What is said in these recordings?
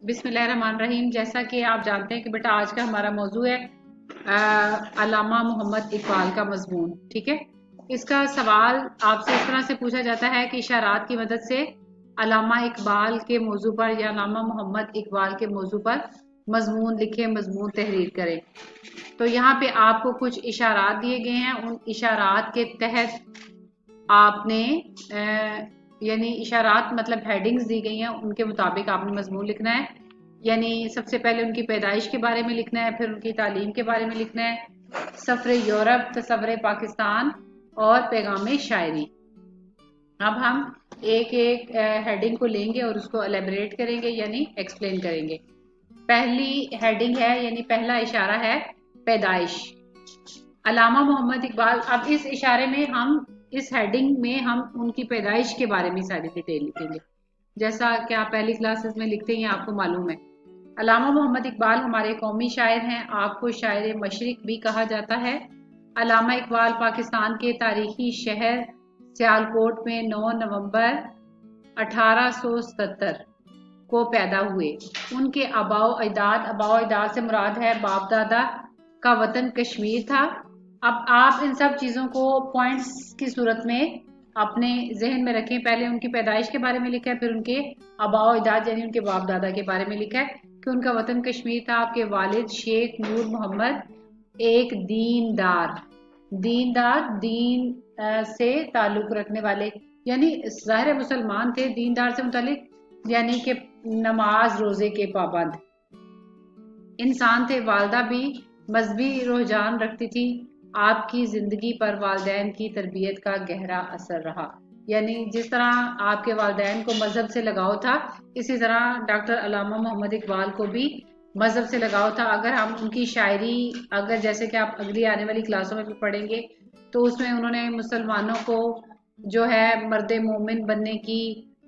बिस्मिल्लाहिर्रहमानिर्रहीम। जैसा कि आप जानते हैं कि बेटा आज का हमारा मौजू है अल्लामा मोहम्मद इकबाल का मजमून। ठीक है, इसका सवाल आपसे इस तरह से पूछा जाता है कि इशारात की मदद से अल्लामा इकबाल के मौजू पर या अल्लामा मोहम्मद इकबाल के मौजू पर मजमून लिखे, मजमून तहरीर करें। तो यहाँ पे आपको कुछ इशारात दिए गए हैं। उन इशारात के तहत आपने यानी इशारात मतलब हेडिंग्स दी गई हैं, उनके मुताबिक आपने मजमून लिखना है। यानी सबसे पहले उनकी पैदाइश के बारे में लिखना है, फिर उनकी तालीम के बारे में लिखना है, सफर यूरोप, तसव्वुर पाकिस्तान और पैगाम शायरी। अब हम एक एक हेडिंग को लेंगे और उसको एलेबरेट करेंगे यानी एक्सप्लेन करेंगे। पहली हेडिंग है यानी पहला इशारा है पैदाइश। अल्लामा मोहम्मद इकबाल, अब इस इशारे में हम इस हेडिंग में हम उनकी पैदाइश के बारे में सारी डिटेल लिखेंगे, जैसा कि आप पहली क्लासेस में लिखते हैं, आपको मालूम है। अल्लामा मोहम्मद इकबाल हमारे कौमी शायर हैं, आपको शायर मशरिक भी कहा जाता है। अल्लामा इकबाल पाकिस्तान के तारीखी शहर सियालकोट में 9 नवंबर 1877 को पैदा हुए। उनके अबाओ अजदाद से मुराद है बाप दादा का वतन कश्मीर था। अब आप इन सब चीज़ों को पॉइंट्स की सूरत में अपने जहन में रखें। पहले उनकी पैदाइश के बारे में लिखा है, फिर उनके अबाओ अजदाद यानी उनके बाप दादा के बारे में लिखा है कि उनका वतन कश्मीर था। आपके वालिद शेख नूर मोहम्मद एक दीन से ताल्लुक रखने वाले यानी ज़ाहिर मुसलमान थे, दीनदार से मुतालिक यानी कि नमाज रोजे के पाबंद इंसान थे। वालदा भी मजहबी रुझान रखती थी। आपकी जिंदगी पर वालिदैन की तरबियत का गहरा असर रहा। यानी जिस तरह आपके वालिदैन को मजहब से लगाव था, इसी तरह डॉक्टर अल्लामा मोहम्मद इकबाल को भी मजहब से लगाव था। अगर हम उनकी शायरी अगर जैसे कि आप अगली आने वाली क्लासों में भी पढ़ेंगे तो उसमें उन्होंने मुसलमानों को जो है मर्द मोमिन बनने की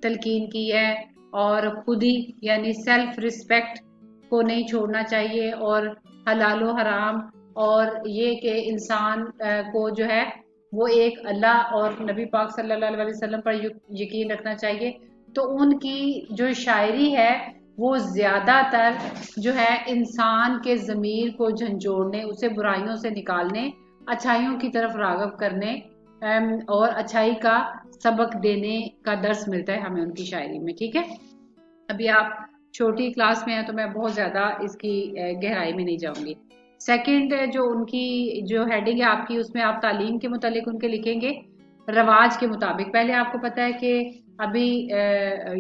तलकीन की है और खुदी यानी सेल्फ रिस्पेक्ट को नहीं छोड़ना चाहिए और हलालो हराम और ये कि इंसान को जो है वो एक अल्लाह और नबी पाक सल्लल्लाहु अलैहि वसल्लम पर यकीन रखना चाहिए। तो उनकी जो शायरी है वो ज्यादातर जो है इंसान के ज़मीर को झंझोड़ने, उसे बुराइयों से निकालने, अच्छाइयों की तरफ राग़ब करने और अच्छाई का सबक देने का दर्स मिलता है हमें उनकी शायरी में। ठीक है, अभी आप छोटी क्लास में है तो मैं बहुत ज्यादा इसकी गहराई में नहीं जाऊंगी। सेकंड जो उनकी जो हेडिंग है आपकी, उसमें आप तालीम के मुतालिक उनके लिखेंगे रवाज के मुताबिक। पहले आपको पता है कि अभी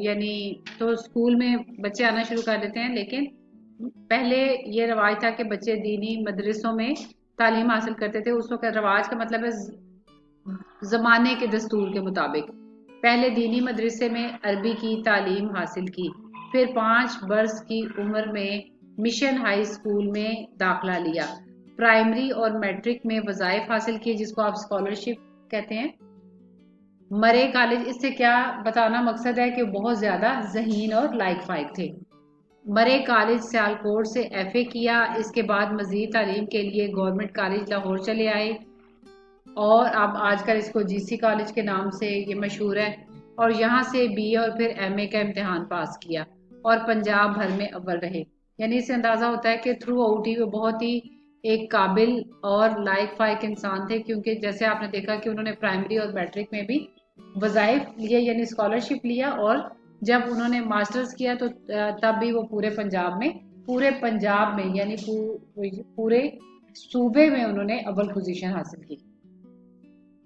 यानी तो स्कूल में बच्चे आना शुरू कर देते हैं, लेकिन पहले ये रवाज था कि बच्चे दीनी मदरसों में तालीम हासिल करते थे। उस वक्त रवाज का मतलब है जमाने के दस्तूर के मुताबिक। पहले दीनी मदरसे में अरबी की तालीम हासिल की, फिर 5 बरस की उम्र में मिशन हाई स्कूल में दाखिला लिया। प्राइमरी और मैट्रिक में वज़ाइफ हासिल किए जिसको आप स्कॉलरशिप कहते हैं। मरे कॉलेज, इससे क्या बताना मकसद है कि बहुत ज्यादा ज़हीन और लाइक फाइक थे। मरे कॉलेज सियालकोट से FA किया। इसके बाद मजीद तालीम के लिए गवर्नमेंट कॉलेज लाहौर चले आए और अब आजकल इसको GC कॉलेज के नाम से ये मशहूर है। और यहाँ से BA और फिर MA का इम्तिहान पास किया और पंजाब भर में अव्वल रहे। यानी इससे अंदाजा होता है कि थ्रू आउट ही वो बहुत ही एक काबिल और लाइक फाइक इंसान थे, क्योंकि जैसे आपने देखा कि उन्होंने प्राइमरी और मैट्रिक में भी वज़ाइफ लिए यानी स्कॉलरशिप लिया, और जब उन्होंने मास्टर्स किया तो तब भी वो पूरे पंजाब में यानी पूरे सूबे में उन्होंने अव्वल पोजीशन हासिल की।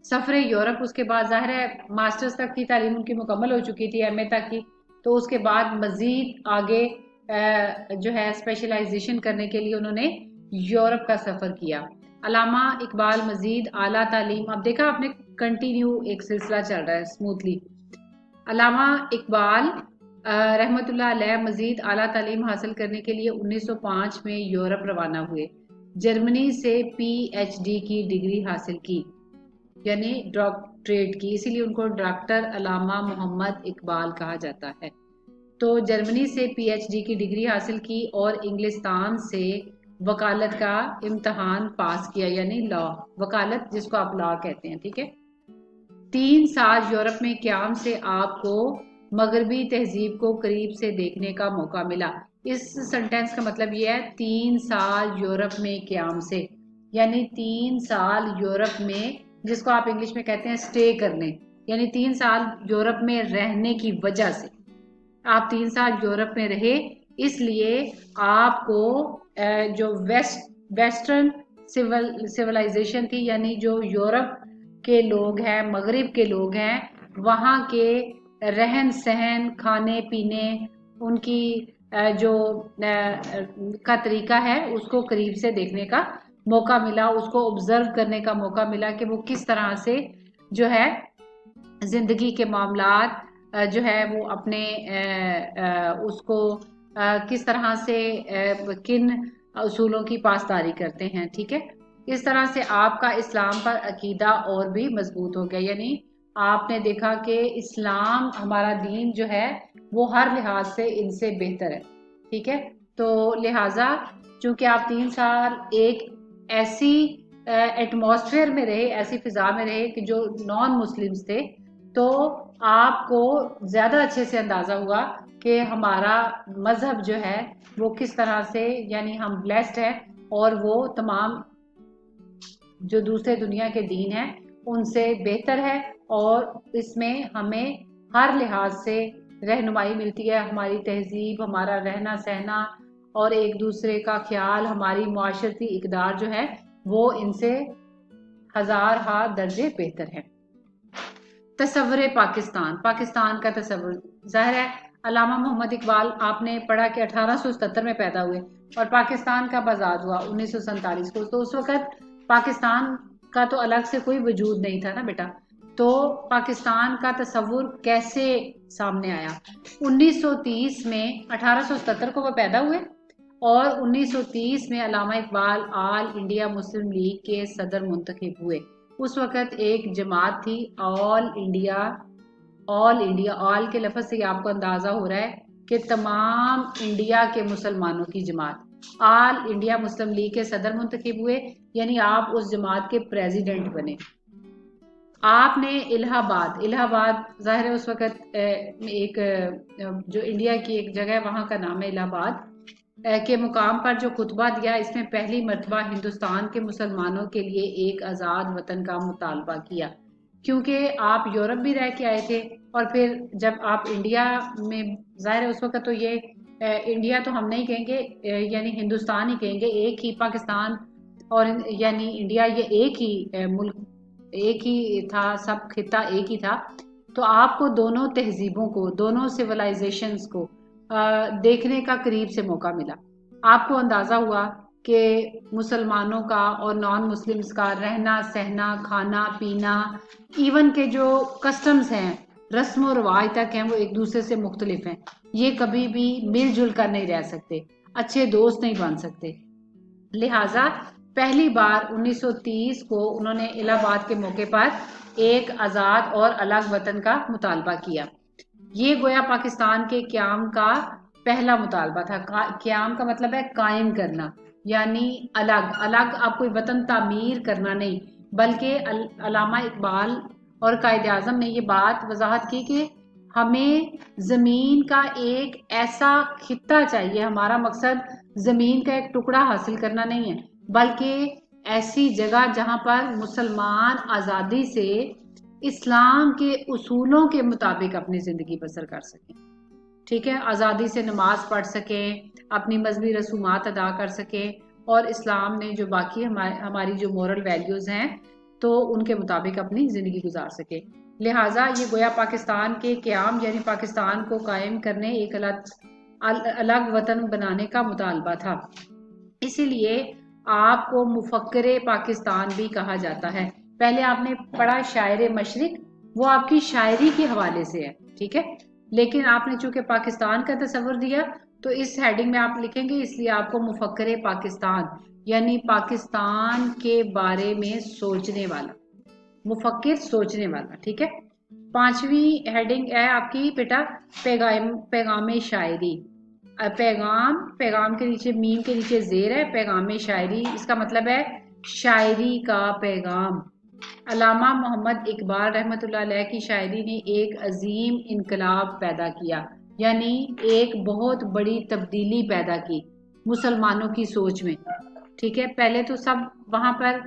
सफर यूरोप, उसके बाद जाहिर है मास्टर्स तक की तालीम उनकी मुकम्मल हो चुकी थी, MA तक की। तो उसके बाद मजीद आगे जो है स्पेशलाइजेशन करने के लिए उन्होंने यूरोप का सफर किया। अल्लामा इकबाल मजीद आला तालीम, अब देखा आपने कंटिन्यू एक सिलसिला चल रहा है स्मूथली। अल्लामा इकबाल रहमतुल्लाह अलैह मजीद आला तालीम हासिल करने के लिए 1905 में यूरोप रवाना हुए। जर्मनी से PhD की डिग्री हासिल की यानी डॉक्टरेट की, इसीलिए उनको डॉक्टर अल्लामा मोहम्मद इकबाल कहा जाता है। तो जर्मनी से PhD की डिग्री हासिल की और इंग्लिस्तान से वकालत का इम्तहान पास किया यानी लॉ, वकालत जिसको आप लॉ कहते हैं। ठीक है, 3 साल यूरोप में क्याम से आपको मगरबी तहजीब को करीब से देखने का मौका मिला। اس سنٹینس کا مطلب یہ ہے 3 سال یورپ میں قیام سے، یعنی 3 سال یورپ میں، جس کو آپ انگلش میں کہتے ہیں سٹے کرنے، یعنی 3 سال یورپ میں رہنے کی وجہ سے آپ 3 سال یورپ میں رہے، اس لیے آپ کو جو ویسٹرن سیولائزیشن تھی، یعنی جو یورپ کے لوگ ہیں، مغرب کے لوگ ہیں، وہاں کے رہن سہن، کھانے پینے، ان کی جو کا طریقہ ہے اس کو قریب سے دیکھنے کا موقع ملا، اس کو آبزرو کرنے کا موقع ملا کہ وہ کس طرح سے جو ہے زندگی کے معاملات جو ہے وہ اپنے اس کو کس طرح سے کن اصولوں کی پاسداری کرتے ہیں، ٹھیک ہے۔ اس طرح سے آپ کا اسلام پر عقیدہ اور بھی مضبوط ہو گیا، یعنی آپ نے دیکھا کہ اسلام ہمارا دین جو ہے وہ ہر لحاظ سے ان سے بہتر ہے، ٹھیک ہے۔ تو لہٰذا چونکہ آپ 3 سال ایک ایسی ایٹماسفیئر میں رہے، ایسی فضا میں رہے کہ جو نان مسلمز تھے، تو آپ کو زیادہ اچھے سے اندازہ ہوا کہ ہمارا مذہب جو ہے وہ کس طرح سے، یعنی ہم بلیسڈ ہیں، اور وہ تمام جو دوسرے دنیا کے دین ہیں ان سے بہتر ہے، اور اس میں ہمیں ہر لحاظ سے رہنمائی ملتی ہے، ہماری تہذیب، ہمارا رہنا سہنا اور ایک دوسرے کا خیال، ہماری معاشرتی اقدار جو ہے وہ ان سے 1000 ہاتھ درجے بہتر ہے۔ تصور پاکستان کا تصور ظاہر ہے علامہ محمد اقبال آپ نے پڑھا کہ 1877 میں پیدا ہوئے اور پاکستان کا آزاد ہوا 1947 کو، تو اس وقت پاکستان کا تو الگ سے کوئی وجود نہیں تھا نا بیٹا، تو پاکستان کا تصور کیسے سامنے آیا؟ 1930 میں 1877 کو وہ پیدا ہوئے اور 1930 میں علامہ اقبال آل انڈیا مسلم لیگ کے صدر منتخب ہوئے۔ اس وقت ایک جماعت تھی آل انڈیا، آل کے لفظ سے آپ کو اندازہ ہو رہا ہے کہ تمام انڈیا کے مسلمانوں کی جماعت، آل انڈیا مسلم لیگ کے صدر منتخب ہوئے، یعنی آپ اس جماعت کے پریزیڈنٹ بنے۔ آپ نے الہ آباد ظاہر ہے اس وقت ایک جو انڈیا کی ایک جگہ ہے وہاں کا نام ہے الہ آباد کے مقام پر جو خطبہ دیا، اس میں پہلی مرتبہ ہندوستان کے مسلمانوں کے لیے ایک آزاد وطن کا مطالبہ کیا، کیونکہ آپ یورپ بھی رہ کے آئے تھے اور پھر جب آپ انڈیا میں، ظاہر ہے اس وقت تو یہ انڈیا تو ہم نہیں کہیں گے، یعنی ہندوستان ہی کہیں گے، ایک ہی پاکستان اور یعنی انڈیا یہ ایک ہی ملک، ایک ہی تھا، سب خطہ ایک ہی تھا، تو آپ کو دونوں تہذیبوں کو، دونوں سیولائزیشنز کو دیکھنے کا قریب سے موقع ملا۔ آپ کو اندازہ ہوا کہ مسلمانوں کا اور نان مسلمز کا رہنا سہنا، کھانا پینا، ایون کے جو کسٹمز ہیں، رسم و رواج تک ہیں، وہ ایک دوسرے سے مختلف ہیں، یہ کبھی بھی مل جل کر نہیں رہ سکتے، اچھے دوست نہیں بن سکتے۔ لہٰذا پہلی بار 1930 کو انہوں نے الہ آباد کے موقع پر ایک آزاد اور الگ وطن کا مطالبہ کیا۔ یہ گویا پاکستان کے قیام کا پہلا مطالبہ تھا۔ قیام کا مطلب ہے قائم کرنا، یعنی الگ اب کوئی وطن تعمیر کرنا نہیں، بلکہ علامہ اقبال اور قائد اعظم نے یہ بات وضاحت کی کہ ہمیں زمین کا ایک ایسا خطہ چاہیے، ہمارا مقصد زمین کا ایک ٹکڑا حاصل کرنا نہیں ہے، بلکہ ایسی جگہ جہاں پر مسلمان آزادی سے اسلام کے اصولوں کے مطابق اپنی زندگی بسر کر سکیں، ٹھیک ہے، آزادی سے نماز پڑھ سکیں، اپنی مذہبی رسومات ادا کر سکیں، اور اسلام نے جو باقی ہماری جو مورل ویلیوز ہیں تو ان کے مطابق اپنی زندگی گزار سکے۔ لہٰذا یہ گویا پاکستان کے قیام، یعنی پاکستان کو قائم کرنے، ایک الگ وطن بنانے کا مطالبہ تھا۔ اسی لیے آپ کو مفکر پاکستان بھی کہا جاتا ہے۔ پہلے آپ نے پڑھا شاعر مشرق، وہ آپ کی شاعری کے حوالے سے ہے، ٹھیک ہے، لیکن آپ نے چونکہ پاکستان کا تصور دیا تو اس ہیڈنگ میں آپ لکھیں گے، اس لیے آپ کو مفکر پاکستان، یعنی پاکستان کے بارے میں سوچنے والا، مفکر سوچنے والا، ٹھیک ہے۔ 5ویں ہیڈنگ ہے آپ کی بیٹا پیغام شاعری۔ پیغام کے نیچے میم کے نیچے زیر ہے پیغام شاعری، اس کا مطلب ہے شاعری کا پیغام۔ علامہ محمد اقبال رحمۃ اللہ علیہ کی شاعری نے ایک عظیم انقلاب پیدا کیا، यानी एक बहुत बड़ी तब्दीली पैदा की मुसलमानों की सोच में। ठीक है, पहले तो सब वहां पर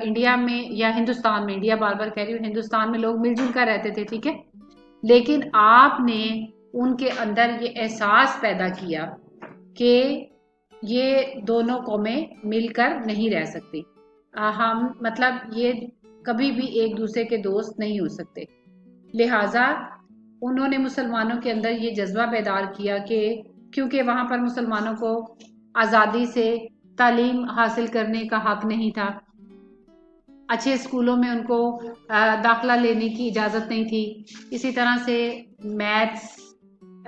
इंडिया में या हिंदुस्तान में, इंडिया बार बार कह रही हूँ, हिंदुस्तान में लोग मिलजुल कर रहते थे, ठीक है, लेकिन आपने उनके अंदर ये एहसास पैदा किया कि ये दोनों कौमें मिलकर नहीं रह सकती, हम मतलब ये कभी भी एक दूसरे के दोस्त नहीं हो सकते। लिहाजा उन्होंने मुसलमानों के अंदर ये जज्बा बेदार किया कि क्योंकि वहां पर मुसलमानों को आज़ादी से तालीम हासिल करने का हक नहीं था, अच्छे स्कूलों में उनको दाखिला लेने की इजाज़त नहीं थी, इसी तरह से मैथ्स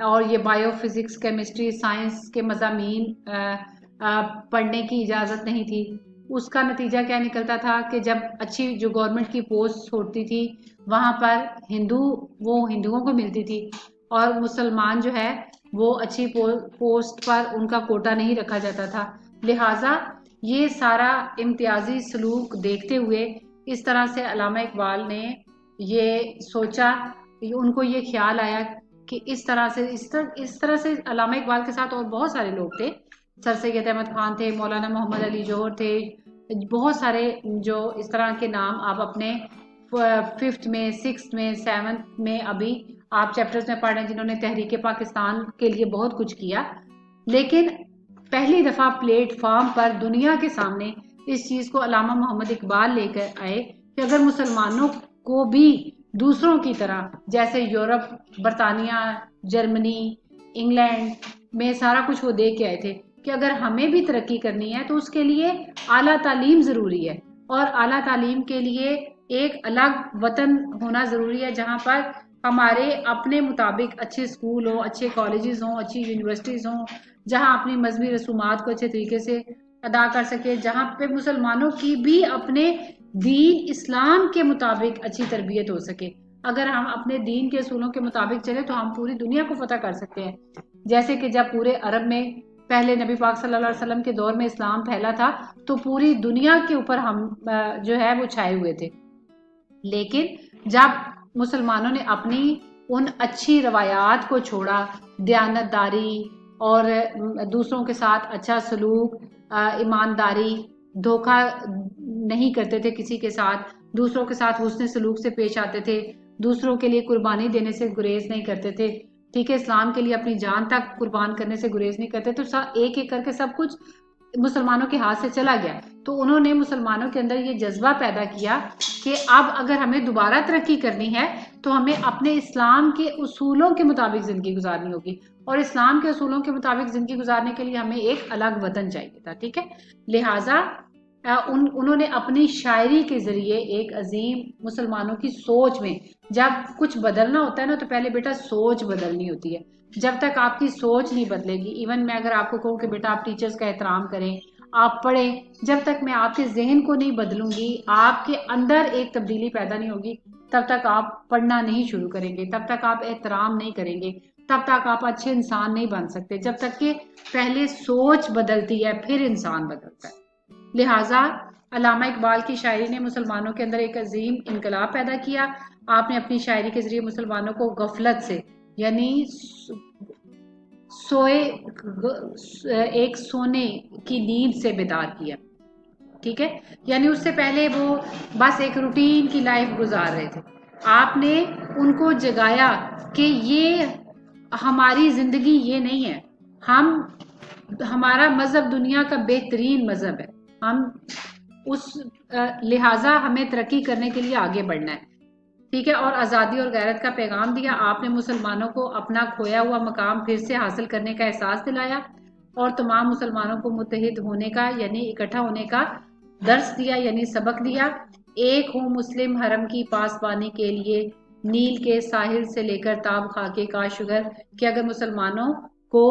और ये बायो फिजिक्स केमिस्ट्री साइंस के मज़ामीन पढ़ने की इजाज़त नहीं थी। उसका नतीजा क्या निकलता था कि जब अच्छी जो गवर्नमेंट की पोस्ट होती थी वहाँ पर हिंदुओं को मिलती थी और मुसलमान जो है वो अच्छी पोस्ट पर उनका कोटा नहीं रखा जाता था। लिहाजा ये सारा इम्तियाजी सलूक देखते हुए इस तरह से अल्लामा इकबाल ने ये सोचा, उनको ये ख्याल आया कि इस तरह से अल्लामा इकबाल के साथ और बहुत सारे लोग थे, सर सैयद अहमद खान थे, मौलाना मोहम्मद अली जौहर थे, बहुत सारे जो इस तरह के नाम आप अपने 5th में 6th में 7th में अभी आप चैप्टर्स में पढ़ रहे हैं जिन्होंने तहरीक पाकिस्तान के लिए बहुत कुछ किया। लेकिन पहली दफा प्लेटफॉर्म पर दुनिया के सामने इस चीज को अल्लामा मोहम्मद इकबाल लेकर आए कि अगर मुसलमानों को भी दूसरों की तरह, जैसे यूरोप, बरतानिया, जर्मनी, इंग्लैंड में सारा कुछ वो दे के आए थे, कि अगर हमें भी तरक्की करनी है तो उसके लिए आला तालीम जरूरी है और आला तालीम के लिए एक अलग वतन होना जरूरी है जहां पर हमारे अपने मुताबिक अच्छे स्कूल हो, अच्छे कॉलेजेस हों, अच्छी यूनिवर्सिटीज हों, जहां अपनी मजहबी रसूमात को अच्छे तरीके से अदा कर सके, जहां पे मुसलमानों की भी अपने दीन इस्लाम के मुताबिक अच्छी तरबियत हो सके। अगर हम अपने दीन के असूलों के मुताबिक चले तो हम पूरी दुनिया को फतह कर सकते हैं। जैसे कि जब पूरे अरब में पहले नबी पाक सल्लल्लाहु अलैहि वसल्लम के दौर में इस्लाम फैला था तो पूरी दुनिया के ऊपर हम जो है वो छाए हुए थे, लेकिन जब मुसलमानों ने अपनी उन अच्छी रवायात को छोड़ा, दयानतदारी और दूसरों के साथ अच्छा सलूक, ईमानदारी, धोखा नहीं करते थे किसी के साथ, दूसरों के साथ हुस्न सलूक से पेश आते थे, दूसरों के लिए कुर्बानी देने से गुरेज नहीं करते थे, ठीक है, इस्लाम के लिए अपनी जान तक कुर्बान करने से गुरेज नहीं करते, तो एक एक करके सब कुछ मुसलमानों के हाथ से चला गया। तो उन्होंने मुसलमानों के अंदर ये जज्बा पैदा किया कि अब अगर हमें दोबारा तरक्की करनी है तो हमें अपने इस्लाम के उसूलों के मुताबिक जिंदगी गुजारनी होगी और इस्लाम के उसूलों के मुताबिक जिंदगी गुजारने के लिए हमें एक अलग वतन चाहिए था, ठीक है। लिहाजा उन्होंने अपनी शायरी के जरिए एक अजीम मुसलमानों की सोच में, जब कुछ बदलना होता है ना तो पहले बेटा सोच बदलनी होती है, जब तक आपकी सोच नहीं बदलेगी, इवन मैं अगर आपको कहूँ कि बेटा आप टीचर्स का एहतराम करें, आप पढ़ें, जब तक मैं आपके जहन को नहीं बदलूंगी, आपके अंदर एक तब्दीली पैदा नहीं होगी, तब तक आप पढ़ना नहीं शुरू करेंगे, तब तक आप एहतराम नहीं करेंगे, तब तक आप अच्छे इंसान नहीं बन सकते, जब तक कि पहले सोच बदलती है फिर इंसान बदलता है। लिहाजा अल्लामा इकबाल की शायरी ने मुसलमानों के अंदर एक अजीम इनकलाब पैदा किया। आपने अपनी शायरी के जरिए मुसलमानों को गफलत से, यानी एक सोने की नींद से बेदार किया, ठीक है, यानी उससे पहले वो बस एक रूटीन की लाइफ गुजार रहे थे, आपने उनको जगाया कि ये हमारी जिंदगी ये नहीं है, हमारा मजहब दुनिया का बेहतरीन मजहब है, हम उस लिहाजा हमें तरक्की करने के लिए आगे बढ़ना है, ठीक है, और आज़ादी और गैरत का पैगाम दिया। आपने मुसलमानों को अपना खोया हुआ मकाम फिर से हासिल करने का एहसास दिलाया और तमाम मुसलमानों को मुत्तहिद होने का यानी इकट्ठा होने का दर्स दिया, यानी सबक दिया। एक हूँ मुस्लिम हरम की पासबानी के लिए, नील के साहिल से लेकर ताब खाके का शुगर, कि अगर मुसलमानों को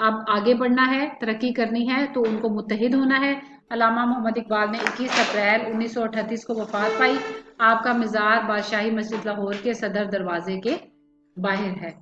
अब आगे बढ़ना है, तरक्की करनी है तो उनको मुत्तहिद होना है। अल्लामा मोहम्मद इकबाल ने 21 अप्रैल 1938 को वफात पाई। आपका मज़ार बादशाही मस्जिद लाहौर के सदर दरवाजे के बाहर है।